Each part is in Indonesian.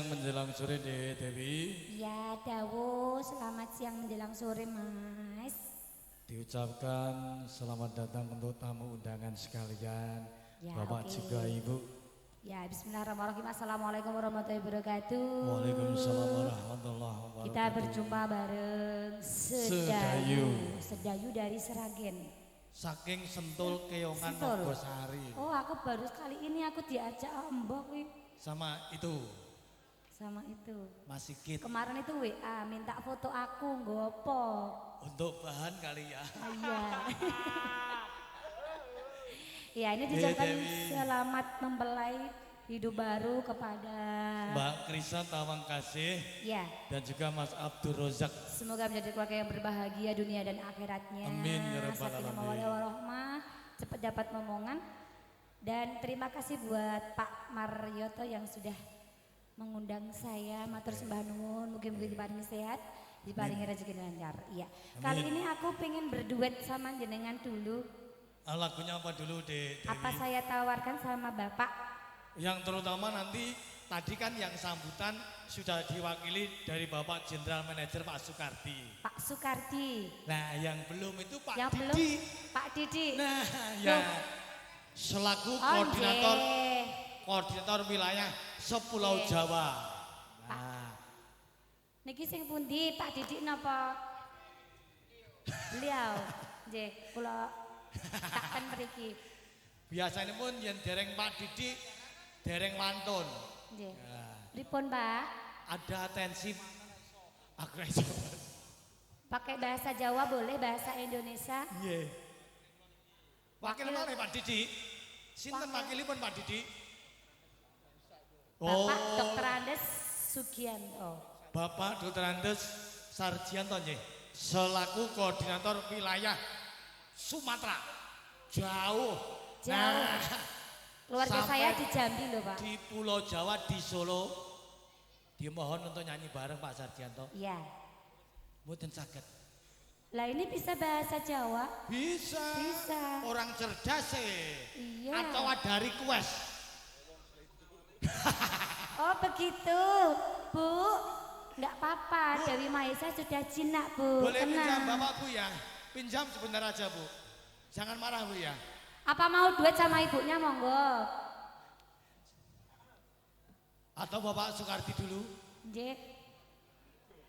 siang menjelang sore deh Dewi. Ya Dawo, selamat siang menjelang sore Mas. Diucapkan selamat datang untuk tamu undangan sekalian, Ya, Bapak oke. juga Ibu. Ya Bismillahirrahmanirrahim. Assalamualaikum warahmatullahi wabarakatuh. Waalaikumsalam warahmatullahi wabarakatuh. Kita berjumpa bareng Sedayu. Sedayu dari Seragen. Saking Sentul Keongan Sentul. Nogosari. Oh aku baru kali ini aku diajak Mbok wih. Sama itu Sama itu. Mas Sigit. Kemarin itu WA minta foto aku nggopo. Untuk bahan kali ya. Iya. Ya ini diucapkan Dewi. selamat mempelai hidup baru kepada Mbak Krisa Tawang Kasih ya. dan juga Mas Abdur Rozak. Semoga menjadi keluarga yang berbahagia dunia dan akhiratnya. Amin, ya rabbal Sakinah alamin. mawaddah warahmah, cepat dapat momongan. Dan terima kasih buat Pak Marioto yang sudah mengundang saya. Matur sembah nuwun, mungkin-mungkin diparingi sehat, diparingi rezeki lancar. Iya. Kali ini aku pengen berduet sama jenengan dulu. Lagunya apa dulu Dewi? Apa saya tawarkan sama Bapak? Yang terutama nanti tadi kan yang sambutan sudah diwakili dari Bapak Jenderal Manajer Pak Soekardi. Pak Soekardi. Nah yang belum itu Pak Yang belum Didi. Pak Didi. Nah ya selaku koordinator wilayah Sepulau Nggih. Jawa. Nah, Niki sing pundi Pak Didi napa? Beliau. Nggih, kula takkan mriki. biasanya pun yang dereng Pak Didi, dereng wantun. Nggih. Nah, Pripun, Pak? ada atensi agresif. Pakai bahasa Jawa boleh, bahasa Indonesia? Iya. Wakil Wakil- mana Pak Didi? Sinten wakilipun Pak Didi? Bapak Dr. Andes Sugianto. Bapak Dr. Andes Sarjianto nggih, selaku koordinator wilayah Sumatera. Jauh. Jauh. Nah, Keluarga sampai saya di Jambi loh, Pak. di Pulau Jawa di Solo. Dimohon untuk nyanyi bareng Pak Sarjianto. Iya. Mboten saged. Lah ini bisa bahasa Jawa? Bisa. Bisa. Orang cerdas Iya. atau ada request. Oh begitu, Bu. Enggak apa-apa, Dewi Maesa sudah jinak, Bu. Boleh pinjam Tenang. Bapak Bu ya? Pinjam sebentar aja Bu. Jangan marah Bu ya. Apa mau duet sama ibunya, monggo? Atau Bapak Soekardi dulu. Nggih.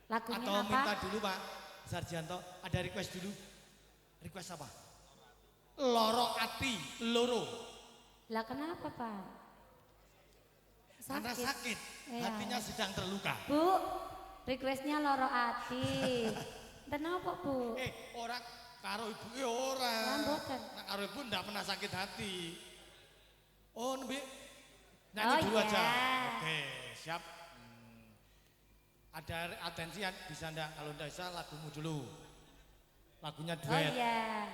Lagunya Atau apa? minta dulu Pak Sarjianto. Ada request dulu. Request apa? Loro ati, loro. Lah kenapa, Pak? Karena sakit. Iya. Hatinya sedang terluka. Bu, requestnya loro ati. Kenapa, Bu? Orang karo ibu orang. Lah, mboten. Nah, karo ibu enggak pernah sakit hati. Oh, Nembe. Oh, Nyanyi dulu iya. aja. Oke, siap. Ada atensi yang bisa enggak? Kalau enggak bisa lagumu dulu. Lagunya Oh duet. iya.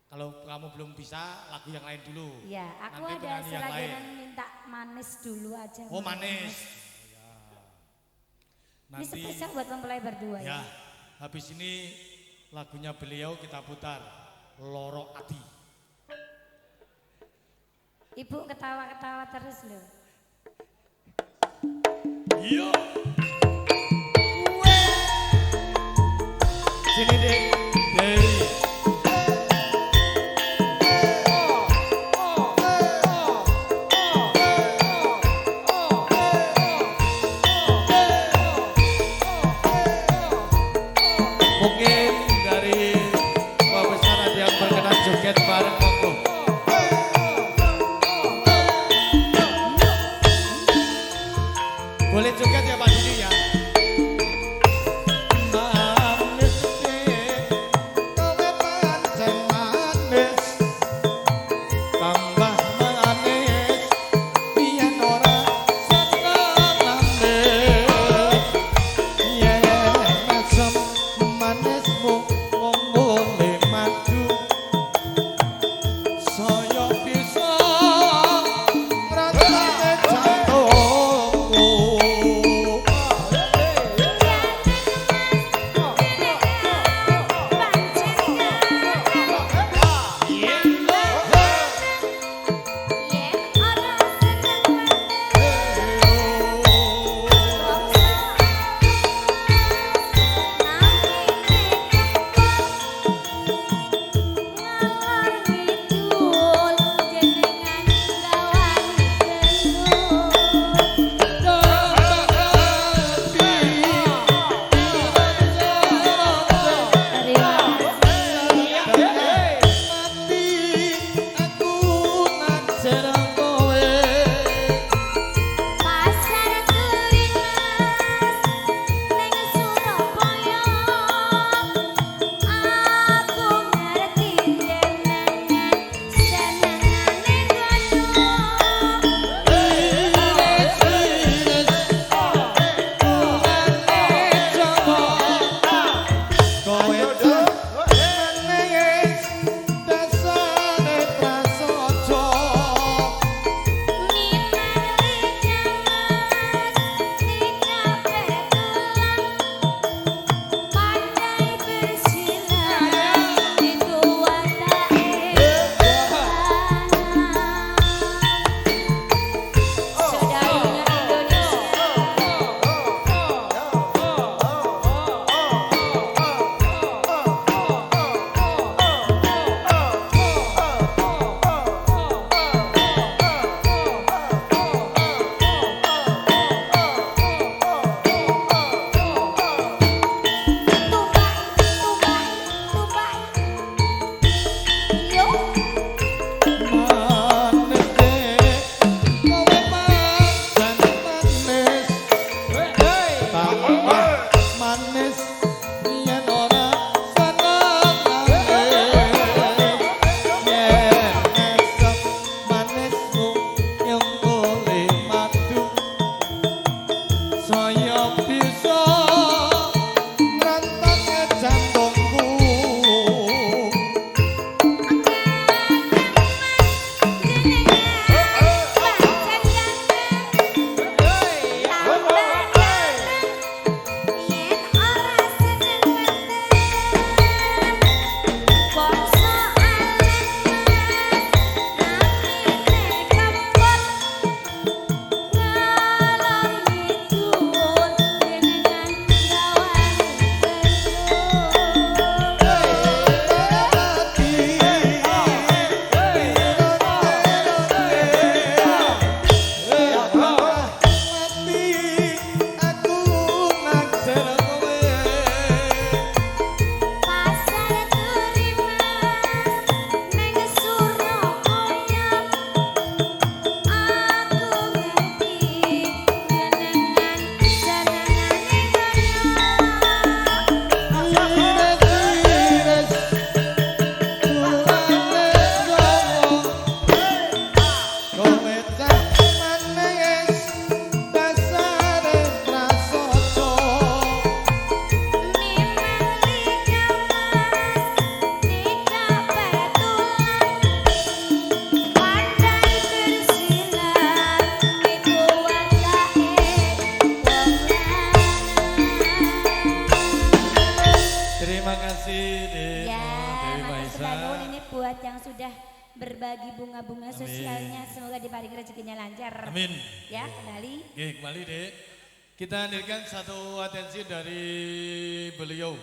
Kalau kamu belum bisa, lagu yang lain dulu. Iya, aku Nanti ada penyanyi yang seragenan lain. minta manis dulu aja. Oh, manis. Ini spesial buat mempelai berdua ya. Ya, habis ini lagunya beliau kita putar. Loro Ati. Ibu ketawa-ketawa terus loh. Iya. Sini deh, Dewi. Mungkin dari Pak Besar ada yang berkenan joget bareng monggo. Boleh joget ya Pak Didi? kasih Dek Ya, Dewi matur Maisa. sembah nuwun ini buat yang sudah berbagi bunga-bunga sosialnya. Semoga diparingi rezekinya lancar. Amin. Ya, kembali. Oke, kembali Dek. Kita hadirkan satu atensi dari beliau.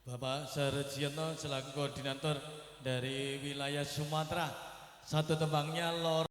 Bapak Sarjiono selaku koordinator dari wilayah Sumatera. Satu tembangnya Lor